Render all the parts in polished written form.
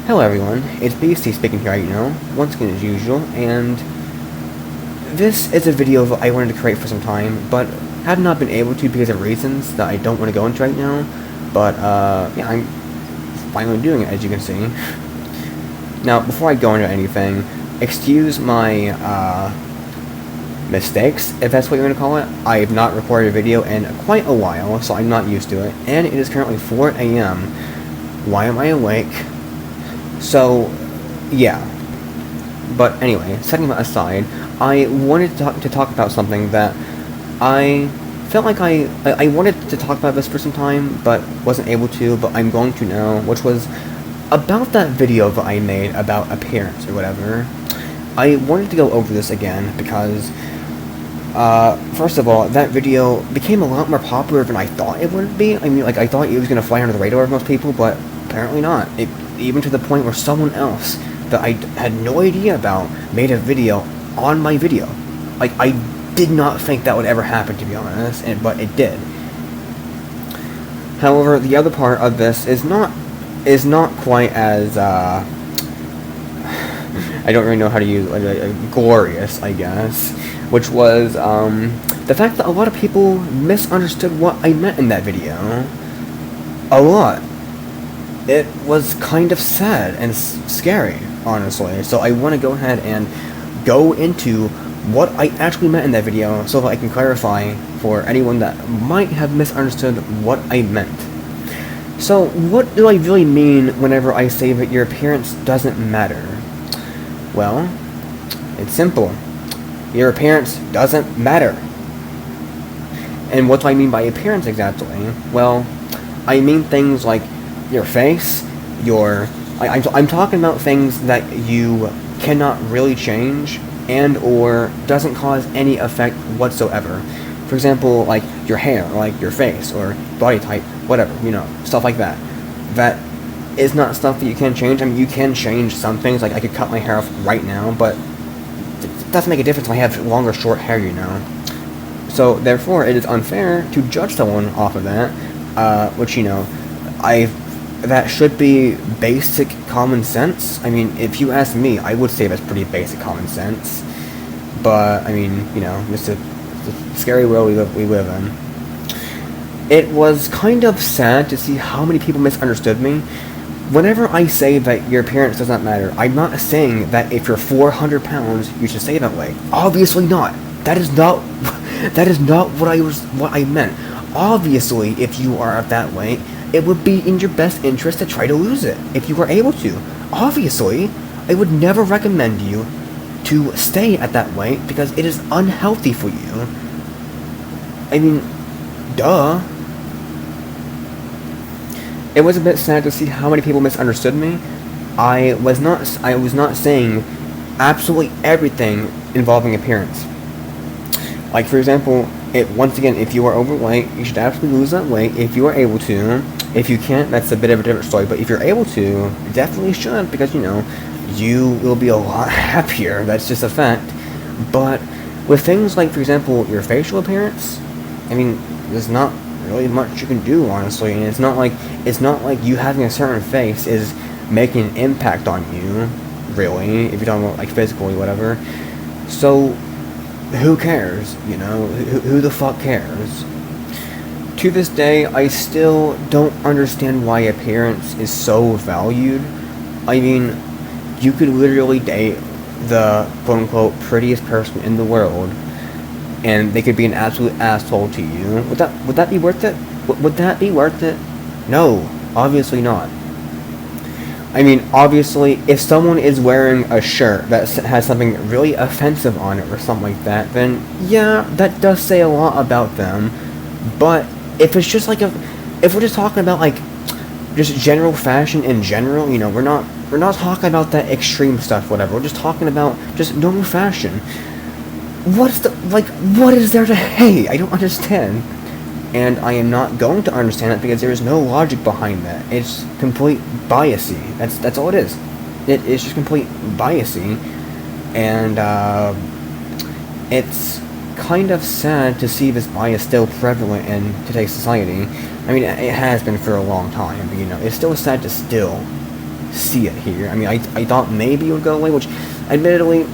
Hello everyone, it's Beastie speaking here right now, once again as usual, and this is a video that I wanted to create for some time, but have not been able to because of reasons that I don't want to go into right now, but yeah, I'm finally doing it, as you can see. Now, before I go into anything, excuse my mistakes, if that's what you want to call it. I have not recorded a video in quite a while, so I'm not used to it, and it is currently 4 AM. Why am I awake? So, yeah. But anyway, setting that aside, I wanted to talk about something that I felt like I wanted to talk about this for some time, but wasn't able to, but I'm going to now, which was about that video that I made about appearance or whatever. I wanted to go over this again because, first of all, that video became a lot more popular than I thought it would be. I mean, like, I thought it was going to fly under the radar of most people, but apparently not. Even to the point where someone else that I had no idea about made a video on my video. Like, I did not think that would ever happen, to be honest, but it did. However, the other part of this is not quite as, I don't really know how to use, glorious, I guess, which was, the fact that a lot of people misunderstood what I meant in that video. A lot. It was kind of sad and scary, honestly, so I want to go ahead and go into what I actually meant in that video so that I can clarify for anyone that might have misunderstood what I meant. So, what do I really mean whenever I say that your appearance doesn't matter? Well, it's simple. Your appearance doesn't matter. And what do I mean by appearance exactly? Well, I mean things like your face, I'm talking about things that you cannot really change and or doesn't cause any effect whatsoever. For example, like your hair, or like your face, or body type, whatever, stuff like that. That is not stuff that you can change. I mean, you can change some things, like I could cut my hair off right now, but it doesn't make a difference if I have long or short hair, So, therefore, it is unfair to judge someone off of that, which, that should be basic common sense. I mean, if you ask me, I would say that's pretty basic common sense. But, I mean, it's a scary world we live in. It was kind of sad to see how many people misunderstood me. Whenever I say that your appearance does not matter, I'm not saying that if you're 400 pounds, you should stay that way. Obviously not. That is not what I meant. Obviously, if you are that way, it would be in your best interest to try to lose it, if you were able to. Obviously, I would never recommend you to stay at that weight, because it is unhealthy for you. I mean, duh. It was a bit sad to see how many people misunderstood me. I was not saying absolutely everything involving appearance. Like, for example, once again, if you are overweight, you should absolutely lose that weight if you are able to. If you can't, that's a bit of a different story, but if you're able to, you definitely should, because, you will be a lot happier. That's just a fact. But with things like, for example, your facial appearance, I mean, there's not really much you can do, honestly, and it's not like you having a certain face is making an impact on you, really, if you're talking about, like, physically, whatever. So, who cares, who the fuck cares? To this day, I still don't understand why appearance is so valued. I mean, you could literally date the quote-unquote prettiest person in the world, and they could be an absolute asshole to you. Would that be worth it? Would that be worth it? No, obviously not. I mean, obviously, if someone is wearing a shirt that has something really offensive on it or something like that, then yeah, that does say a lot about them. But if it's just like if we're just talking about, like, just general fashion in general, we're not talking about that extreme stuff, whatever. We're just talking about just normal fashion. What is there to hate? I don't understand. And I am not going to understand it because there is no logic behind that. It's complete biasy. That's all it is. It is just complete biasy. And, it's kind of sad to see this bias still prevalent in today's society. I mean, it has been for a long time, but, it's still sad to still see it here. I mean, I thought maybe it would go away, which, admittedly,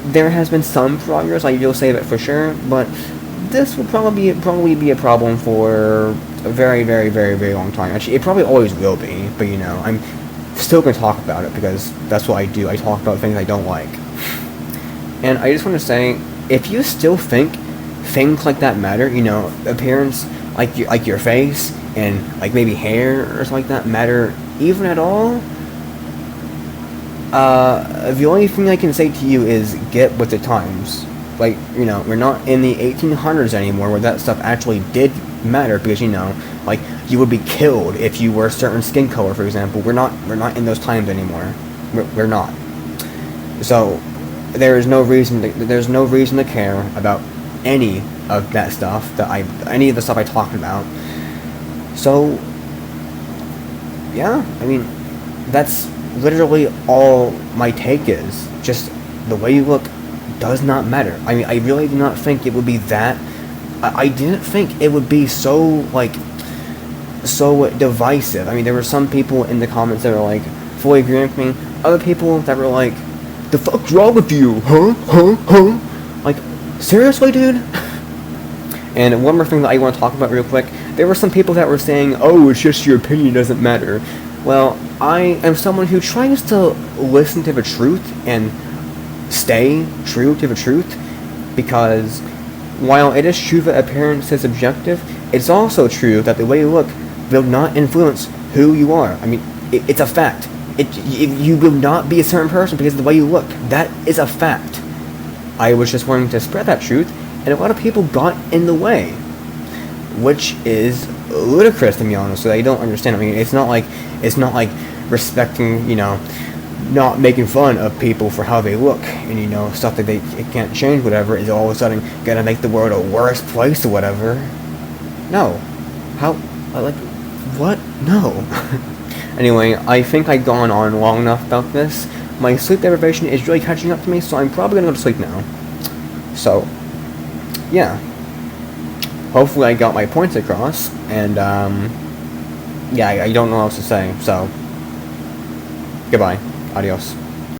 there has been some progress. I will say that for sure, but this will probably be a problem for a very, very, very, very long time. Actually, it probably always will be. But you know, I'm still gonna talk about it because that's what I do. I talk about things I don't like. And I just want to say, if you still think things like that matter, you know, appearance, like your face and like maybe hair or something like that matter even at all, the only thing I can say to you is get with the times. Like, you know, we're not in the 1800s anymore where that stuff actually did matter, because, you know, like, you would be killed if you were a certain skin color, for example. We're not in those times anymore. We're not. So there's no reason to care about any of that stuff any of the stuff I talked about. So yeah, I mean, that's literally all my take is. Just the way you look does not matter. I mean, I really did not think it would be that. I didn't think it would be so divisive. I mean, there were some people in the comments that were like fully agreeing with me. Other people that were like, "The fuck's wrong with you? Huh? Like, seriously, dude?" And one more thing that I want to talk about real quick. There were some people that were saying, "Oh, it's just your opinion, doesn't matter." Well, I am someone who tries to listen to the truth and stay true to the truth, because while it is true that appearance is subjective, it's also true that the way you look will not influence who you are. I mean, it's a fact. You will not be a certain person because of the way you look. That is a fact. I was just wanting to spread that truth, and a lot of people got in the way, which is ludicrous, to be honest. So they don't understand. I mean, it's not like respecting, you know, not making fun of people for how they look, and, you know, stuff that it can't change, whatever, is all of a sudden gonna make the world a worse place or whatever. No. How? Like, what? No. Anyway, I think I've gone on long enough about this. My sleep deprivation is really catching up to me, so I'm probably gonna go to sleep now. So, yeah. Hopefully I got my points across, and, yeah, I don't know what else to say, so, goodbye. Adios.